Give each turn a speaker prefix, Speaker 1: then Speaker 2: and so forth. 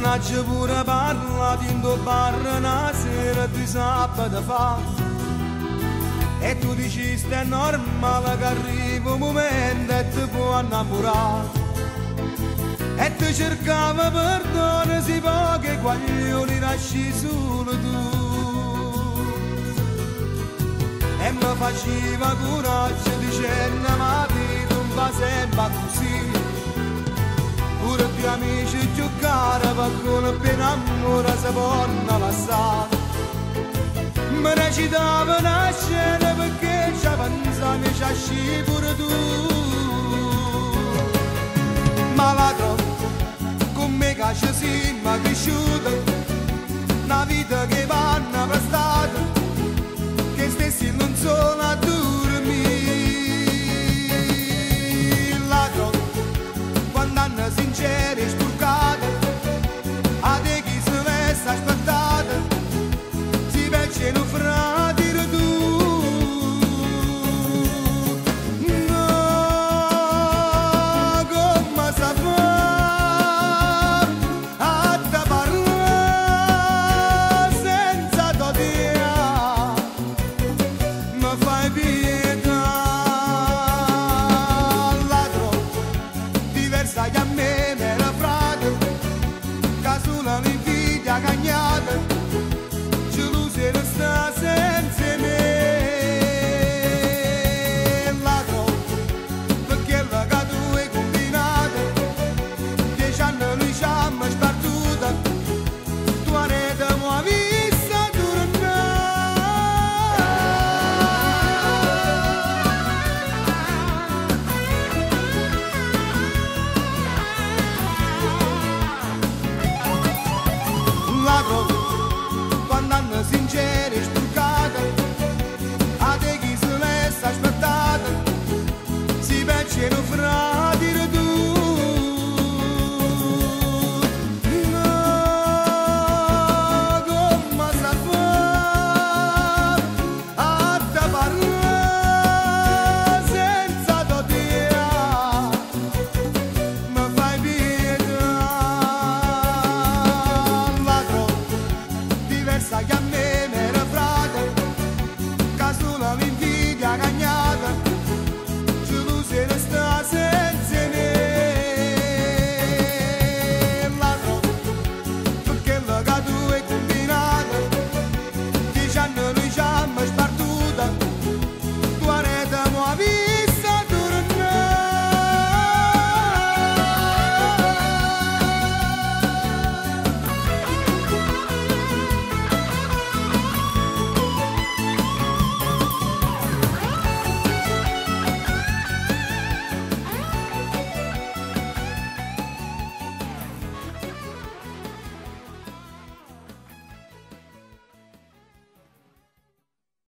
Speaker 1: Managgia pure parla di un bar una sera di sabato fa. E tu dici è normale che arriva un momento e ti può innamorare. E ti cercava perdono, si può che guaglioni lasci solo tu. E mi faceva coraggio dicendo ma vita non va sempre così. Pure più amici giocare per quello appena amore si può passare. Mi recitava una scena perché ci pensavi ci asci pure tu. Ma ladro, con me che ci siamo cresciuti, una vita che vanno prestata, che stessi non sono a dormire. Ladro, quando hanno sinceri e spurcate, a te chi se l'essa aspettata, si piacciono fra dire tu. No, come si fa a te parlare senza t'odiare, mi fai via.